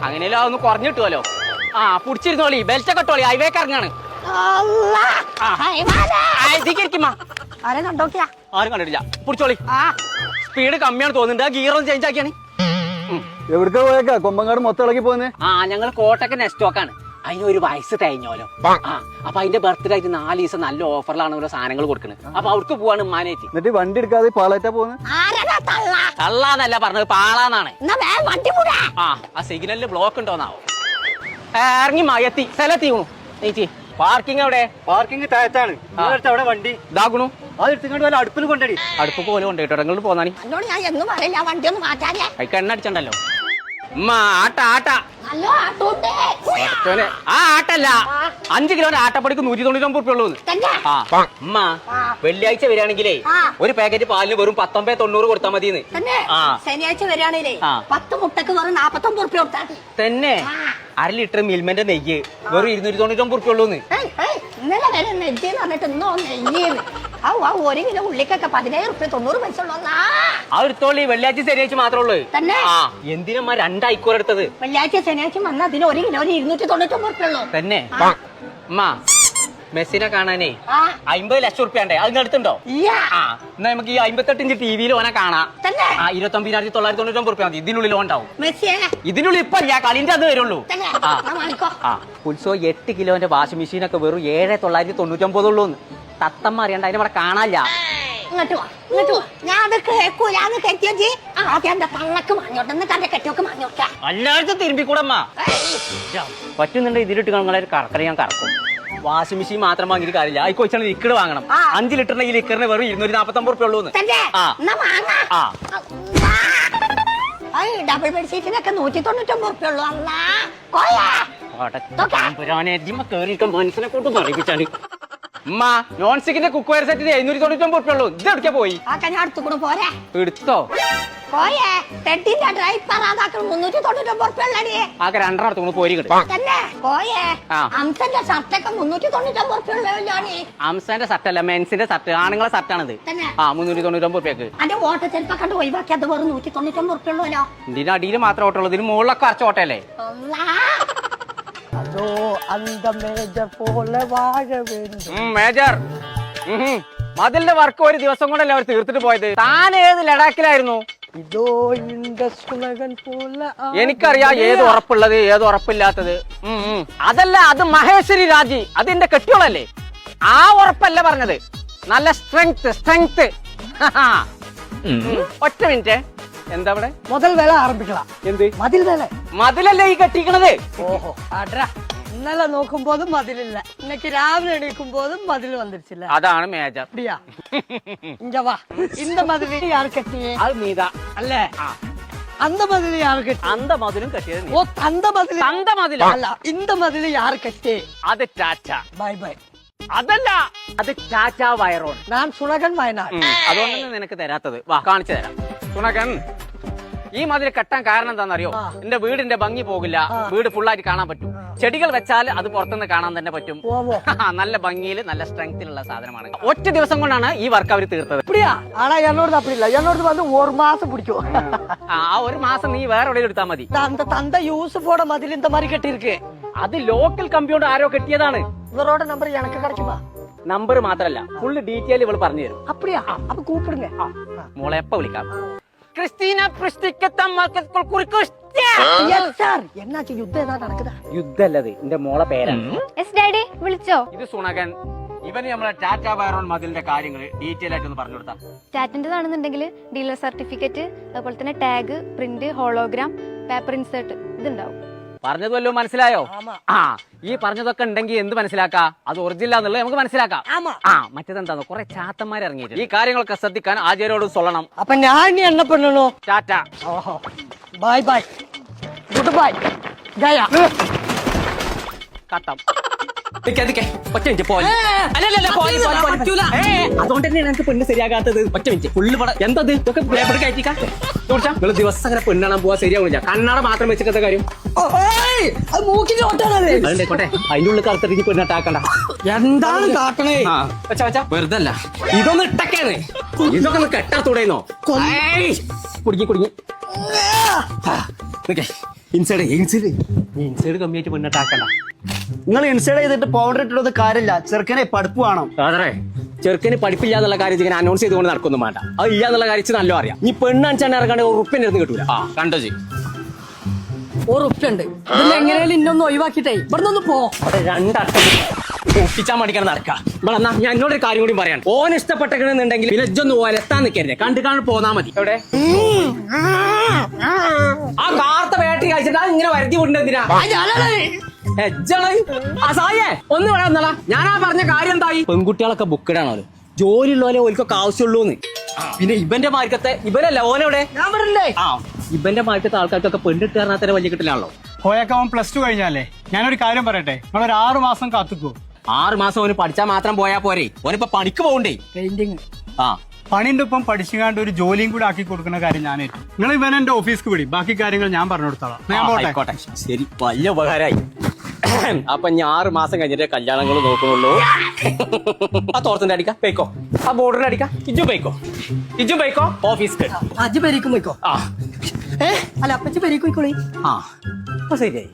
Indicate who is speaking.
Speaker 1: അങ്ങനെയല്ലോ ഒന്ന് കുറഞ്ഞിട്ടുമല്ലോ. ആ പുടിച്ചിരുന്നോളി, ബെൽറ്റ് കെട്ടോളി, ഹൈവേക്ക് ഇറങ്ങാണ്. ആരും കണ്ടിട്ടില്ല. പുടിച്ചോളി. സ്പീഡ് കമ്മിയാണ് തോന്നുന്നുണ്ട്. ആ ഗിയർ ഒന്ന് ചേഞ്ച് ആക്കിയാണ്.
Speaker 2: എവിടേക്കാ പോയേക്കാ? കൊമ്പങ്കാട് മൊത്തം ഇളകി പോന്നെ.
Speaker 1: ഞങ്ങൾ കോട്ടയ്ക്ക് നെസ്റ്റോക്കാണ്. അതിനൊരു വയസ്സ് തേഞ്ഞോലോ. അപ്പൊ അതിന്റെ ബർത്ത്ഡേ ആയിട്ട് 4 ദിവസം നല്ല ഓഫറിലാണ് ഓരോ സാധനങ്ങൾ കൊടുക്കുന്നത്. അപ്പൊ അവർക്ക് പോവാണ് ഉമ്മാനേറ്റ്.
Speaker 2: എന്നിട്ട് വണ്ടി എടുക്കാതെ പാളേറ്റാ പോകുന്നത്.
Speaker 1: തള്ളാന്നല്ല പറഞ്ഞത്, പാളാന്നാണ്. ആ സിഗ്നലില് ബ്ലോക്ക് ഉണ്ടോന്നാവോ. ഇറങ്ങി എത്തി സ്ഥലത്തി വീണു. ചേച്ചി പാർക്കിംഗ് എവിടെ?
Speaker 2: പാർക്കിംഗ് താഴത്താണ്. അവിടെ വണ്ടി
Speaker 1: ഇതാകണു.
Speaker 2: അതെടുത്തുകൊണ്ട് വല്ല അടുപ്പിൽ കൊണ്ടടി.
Speaker 1: അടുപ്പ് പോലെ കൊണ്ടുപോയിട്ടോ. ഇങ്ങോട്ട് പോന്നാണി. കൈക്ക് എണ്ണ അടിച്ചണ്ടല്ലോ. ഉമ്മ ആട്ട ആട്ട. ആ ആട്ടല്ല, 5 കിലോന്റെ ആട്ടപ്പടിക്ക് 199 റുപ്യ ഉള്ളൂ. ഉമ്മ വെള്ളിയാഴ്ച വരികയാണെങ്കിലേ ഒരു പാക്കറ്റ് പാലിന് വെറും 19.90 കൊടുത്താൽ മതിന്ന്.
Speaker 3: ശനിയാഴ്ച വരികയാണെങ്കിലേ 10 മുട്ടക്ക് വെറും 49 റുപ്യ കൊടുത്താൽ
Speaker 1: തന്നെ. 1/2 ലിറ്റർ മിൽമന്റെ നെയ്യ് വെറും 299 റുപ്യ ഉള്ളൂന്ന്.
Speaker 3: ഇന്നലെ വരെ നെജ്ജെന്ന് പറഞ്ഞിട്ട് ഇന്നോ നെയ്യെന്ന്. 1 കിലോ ഉള്ളിക്കൊക്കെ 17 റുപ്യ 90 പൈസ ഉള്ളൂ.
Speaker 1: ആ എടുത്തോളി. വെള്ളിയാഴ്ച ശനിയാഴ്ച മാത്രമേ ഉള്ളൂ. എന്തിനമ്മ 2 ഐക്കൂർ എടുത്തത്?
Speaker 3: വെള്ളിയാഴ്ച ശനിയാഴ്ച വന്നാൽ അതിന് 1 കിലോ 299 റുപ്യ ഉള്ളൂ.
Speaker 1: തന്നെ. അമ്മ മെസ്സിനെ കാണാനേ 50 ലക്ഷം റുപ്യ ഉണ്ടേ. അത് എടുത്തുണ്ടോ? എന്നാ നമുക്ക് ഈ 58 ഇഞ്ച് ടിവിയിൽ ഓനെ കാണാം. 29,999 റുപ്യ മതി. ഇതിനുള്ളിൽ ഓണ്ടാവും. ഇതിനുള്ളിൽ ഇപ്പൊ കളിന്റെ അത് വരുള്ളൂ. ഉത്സവം 8 കിലോന്റെ വാഷിംഗ് മെഷീനൊക്കെ വെറും 7,999 ഉള്ളൂ. തത്തമ്മ അറിയണ്ട, അതിനെ ഇവിടെ കാണാനില്ല.
Speaker 3: ഇങ്ങോട്ട് വാ, ഇങ്ങോട്ട് വാ. ഞാൻ അത് കേൾക്കൂലാന്ന് കെട്ടിയോജി. ആദ്യം എന്റെ തള്ളക്ക് മാഞ്ഞോട്ടെന്ന് തന്റെ കെട്ടിയൊക്കെ മാഞ്ഞോട്ടെ.
Speaker 1: എല്ലായിടത്തും തിരുമ്പിക്കൂടമ്മ പറ്റുന്നുണ്ട്. ഇതിലിട്ട് നിങ്ങളെ കറക്കല ഞാൻ കറക്കും. വാഷിംഗ് മെഷീൻ മാത്രം വാങ്ങിയിട്ട് കാര്യമില്ല. ഈ കൊച്ചാണ് ലിക്വിഡ് വാങ്ങണം. 5 ലിറ്ററിന്റെ ഈ ലിക്കറിന് വെറും 249 റുപ്യ ഉള്ളൂ.
Speaker 3: ഡബിൾ ബെഡ്ഷീറ്റിനൊക്കെ 199 റുപ്യ ഉള്ളൂ.
Speaker 1: മനസ്സിനെ കൊണ്ട് പഠിപ്പിച്ചാണ്. ഉമ്മ നോൺ സ്റ്റിക്കിന്റെ കുക്ക് വയർ സെറ്റിന് 799 റുപ്യ ഉള്ളൂ. ഇത് എടുക്കാൻ പോയി.
Speaker 3: പോരെ
Speaker 1: എടുത്തോ?
Speaker 3: പോയേ തെറ്റിന്റെ ഡ്രൈവർ അതാക്കൾ 399 റുപ്യ ഉള്ളടി.
Speaker 1: ആകെ 2 പോരി
Speaker 3: തന്നെ. പോയേ അംസന്റെ ഷർട്ടൊക്കെ 399 റുപ്യ ഉള്ളതാണ്.
Speaker 1: അംസന്റെ ഷർട്ടല്ല, മെൻസിന്റെ ഷർട്ട്, ആണുങ്ങളെ ഷർട്ടാണിത്. 399 റുപ്യക്ക്.
Speaker 3: അതിന്റെ ഓട്ട ചെലപ്പോ കണ്ട് ഒഴിവാക്കി അത് വെറും 199 റുപ്യ ഉള്ളൂല്ലോ.
Speaker 1: ഇതിന്റെ അടിയിൽ മാത്രം ഓട്ടുള്ളൂ. ഇതിന് മുകളിലൊക്കെ അരച്ച ഓട്ടല്ലേ. മേജർ മതിലിന്റെ വർക്ക് ഒരു ദിവസം കൊണ്ടല്ലേ അവർ തീർത്തിട്ട് പോയത്. താൻ ഏത് ലഡാക്കിലായിരുന്നു? എനിക്കറിയാം ഏത് ഉറപ്പുള്ളത് ഏത് ഉറപ്പില്ലാത്തത്. അതല്ല, അത് മഹേശ്വരി രാജി, അതിന്റെ കെട്ടിയോളല്ലേ. ആ ഉറപ്പല്ല പറഞ്ഞത്. നല്ല സ്ട്രെങ്ത്. ഒറ്റ മിനിറ്റ്. എന്താ ഇവിടെ?
Speaker 4: മുതൽ വേല ആരംഭിക്കണം.
Speaker 1: എന്ത്
Speaker 4: മതിൽ വേല?
Speaker 1: മതിലല്ലേ ഈ കെട്ടിക്കണത്.
Speaker 4: ഓഹോ അട്രാ. ഇന്നലെ നോക്കുമ്പോഴും മതിലില്ല, ഇന്നക്ക് രാവിലെ എണീക്കുമ്പോഴും മതിൽ വന്നിരിച്ചില്ല.
Speaker 1: അതാണ് മേജർ.
Speaker 4: ഇഞ്ചവാ இந்த മതിൽ யார் கட்டியே?
Speaker 1: അത് നീതാ
Speaker 4: അല്ലേ? அந்த മതിൽ யார் கட்டி?
Speaker 1: அந்த മതിലും കെട്ടിയത് നീ.
Speaker 4: ഓ തന്ത മതിൽ.
Speaker 1: തന്ത മതിൽ
Speaker 4: അല്ല, இந்த മതിൽ யார் കട്ടി?
Speaker 1: അത് ടാറ്റ.
Speaker 4: Bye by.
Speaker 1: അതല്ല, അത് ടാറ്റ വയറോൺ.
Speaker 4: ഞാൻ സുണകൻ വയനാട്.
Speaker 1: അതുകൊണ്ടാണ് നിനക്ക് തരാത്തത്. വാ കാണിച്ചു തരാം. സുണകൻ, ഈ മതിൽ കെട്ടാൻ കാരണം എന്താണെന്നറിയോ? എന്റെ വീടിന്റെ ഭംഗി പോകില്ല, വീട് ഫുള്ളായിട്ട് കാണാൻ പറ്റും. ചെടികൾ വെച്ചാൽ അത് പുറത്തുനിന്ന് കാണാൻ തന്നെ പറ്റും. നല്ല ഭംഗിയിൽ നല്ല സ്ട്രെങ്തിലുള്ള സാധനമാണ്. ഒറ്റ ദിവസം കൊണ്ടാണ് ഈ വർക്ക് അവർ തീർത്തത്.
Speaker 4: ആണാ എന്നോട് തപ്പില്ല, എന്നോട് വന്ന് 1 മാസം പിടിക്കും.
Speaker 1: ആ 1 മാസം നീ വേറെ എവിടെ എടുത്താൽ മതി.
Speaker 4: அந்த தந்த யூசுஃபோட மதில் இந்த மாதிரி கட்டிருக்கு.
Speaker 1: അത് ലോക്കൽ കമ്പ്യൂട്ടർ ആരോ കെട്ടിയതാണ്.
Speaker 4: ഇവരോட നമ്പർ എനിക്ക് கிடைக்குமா?
Speaker 1: നമ്പർ മാത്രല്ല, ഫുള്ള് ഡീറ്റെയിൽ ഇവൾ പറഞ്ഞു തരും.
Speaker 4: அப்படியா? அப்ப கூப்பிடுங்க.
Speaker 1: മോളെ എപ്പ വിളിക്കാം. ക്രിസ്റ്റീന
Speaker 4: എന്നാச்சு യുദ്ധം ഏതാ നടക്കുതാ?
Speaker 1: യുദ്ധല്ലത്, എന്റെ മോളെ പേരാണ്.
Speaker 5: വിളിച്ചോ?
Speaker 1: ഇത് സുണകൻ. ഇവന് നമ്മളെ ടാറ്റ വയറോൺ മതിലിന്റെ കാര്യങ്ങൾ ഡീറ്റെയിൽ ആയിട്ട് ഒന്ന് പറഞ്ഞു കൊടുത്താ.
Speaker 5: ടാറ്റന്റേതാണെന്നുണ്ടെങ്കിൽ ഡീലർ സർട്ടിഫിക്കറ്റ്, അതുപോലെ തന്നെ tag, print, hologram, paper insert ഇതുണ്ടാവും.
Speaker 1: പറഞ്ഞത് വല്ലതും മനസ്സിലായോ? ഈ പറഞ്ഞതൊക്കെ ഉണ്ടെങ്കിൽ എന്ത് മനസ്സിലാക്കാം? അത് ഒറിജിനൽ എന്നുള്ളത് നമുക്ക് മനസ്സിലാക്കാം. മറ്റേതെന്താന്നോ, കുറെ ചാത്തന്മാർ ഇറങ്ങിയിട്ട് ഈ കാര്യങ്ങളൊക്കെ ശ്രദ്ധിക്കാൻ ആചാര്യോട് சொல்லണം.
Speaker 4: അപ്പൊ ഞാൻ എന്നെ പെണ്ണോ?
Speaker 1: ടാറ്റ.
Speaker 4: ബൈ ബൈ, ഗുഡ് ബൈ, ഗയ.
Speaker 1: കട്ടം. ഒറ്റ മിനിറ്റ് പോയി അതുകൊണ്ട് തന്നെയാണ് എനിക്ക് പെണ്ണ് ശരിയാകാത്തത്. ഒറ്റ മിനിറ്റ് ഫുള്ള് പടം എന്തത് ഇതൊക്കെ പേപ്പർ കയറ്റിക്കാ നിങ്ങൾ ദിവസം അങ്ങനെ പെണ്ണാണ് പോവാ ശരിയാവില്ല. കണ്ണാട മാത്രം വെച്ചിട്ടത്തെ കാര്യം അതുകൊട്ടെ അതിന്റെ ഉള്ളിൽ കറുത്തിട്ട് പെണ്ണിട്ടാക്കണ്ട.
Speaker 4: എന്താണ് കാട്ടണേ?
Speaker 1: വെറുതെ അല്ല ഇതൊന്ന് ഇട്ടക്കേന്ന് ഇതൊക്കെ ഒന്ന് കെട്ടാത്തൂടെന്നോ കുടുങ്ങി ഇൻസൈഡ് കമ്മിയായിട്ട് പെണ്ണിട്ടാക്കണ്ട.
Speaker 2: നിങ്ങൾ ഇൻസൈഡ് ചെയ്തിട്ട് പൗഡർ ഇട്ടിട്ട് കാര്യമില്ല. ചെറുക്കനെ പഠിപ്പ് വേണം.
Speaker 1: അതെ ചെറുക്കന് പഠിപ്പില്ല എന്നുള്ള കാര്യം ഇങ്ങനെ അനൗൺസ് ചെയ്തുകൊണ്ട് നടക്കൊന്നും വേണ്ട. അത് ഇല്ല എന്നുള്ള കാര്യം നല്ല അറിയാം. നീ പെണ്ണാണിച്ചാണ് ഇറങ്ങാണ്ട് ഉറുപ്പിന്റെ അടുത്ത് കിട്ടൂല. കണ്ടോ
Speaker 4: ഉറപ്പുണ്ട്. ഇതിൽ എങ്ങനെയാലും ഇന്നൊന്ന് ഒഴിവാക്കിട്ടേ ഇവിടെ നിന്ന് പോ.
Speaker 1: രണ്ടട്ടം ഒപ്പിച്ചാൻ മടിക്കണം നടക്കാം. ഇവിടെ എന്നാ ഞാൻ എന്നോടൊരു കാര്യം കൂടി പറയാൻ. ഓൻ ഇഷ്ടപ്പെട്ടെന്നുണ്ടെങ്കിൽ പിന്നെ ഇജ്ജൊന്ന് ഒലത്താൻ നിൽക്കരുത്. കണ്ടു പോന്നാ മതി. എവിടെ ആ കാർത്ത ബാറ്ററി കഴിച്ചിട്ട് ഇങ്ങനെ വരുത്തി വിടുന്നെന്തിനാ? ഒന്ന് വേണം എന്നല്ല ഞാൻ ആ പറഞ്ഞ കാര്യം എന്തായി? പെൺകുട്ടികളൊക്കെ ബുക്കിടാണല്ലോ. ജോലി ഉള്ളവരെ ഓൽക്കൊക്കെ ആവശ്യമുള്ളൂന്ന്. പിന്നെ ഇവന്റെ മാർക്കത്തെ ഇവരല്ല ഓനെവിടെ ഇവന്റെ മാർക്കത്തെ ആൾക്കാർക്കൊക്കെ പെണ്ണിട്ട് കാരണത്തിന് വലിയ കിട്ടില്ലാണല്ലോ.
Speaker 2: കോയൊക്കെ അവൻ +2 കഴിഞ്ഞാലേ ഞാനൊരു കാര്യം പറയട്ടെ. നിങ്ങളൊരു 6 മാസം കാത്തുക്കോ.
Speaker 1: 6 മാസം ഓന് പഠിച്ചാൽ മാത്രം പോയാ പോരെ. ഓനിപ്പോ പണിക്ക് പോകണ്ടേ?
Speaker 4: പെയിന്റിങ്
Speaker 2: പണിന്റെ ഒപ്പം പഠിച്ചുകാണ്ട് ഒരു ജോലിയും കൂടി ആക്കി കൊടുക്കുന്ന കാര്യം ഞാൻ ഏറ്റു. നിങ്ങൾ ഇവൻ എന്റെ ഓഫീസ്ക്ക് വിടി. ബാക്കി കാര്യങ്ങൾ ഞാൻ പറഞ്ഞു കൊടുത്തോളാം. ഞാൻ പോട്ടെ.
Speaker 1: ആയിക്കോട്ടെ ശരി വലിയ ഉപകാരമായി. അപ്പൊ ഞാൻ 6 മാസം കഴിഞ്ഞിട്ട് കല്യാണങ്ങൾ നോക്കുന്നുള്ളൂ. ആ തോർത്തിന്റെ അടിക്ക പേക്കോ ആ ബോർഡറിന്റെ അടിക്ക ഇജു പേക്കോ ഓഫീസ്
Speaker 4: അജ് പെരീക്കും പോയിക്കോ. അല്ല അപ്പച്ചി പെരീക്കും പോയിക്കോളി.
Speaker 1: ആ അപ്പൊ ശരിയായി.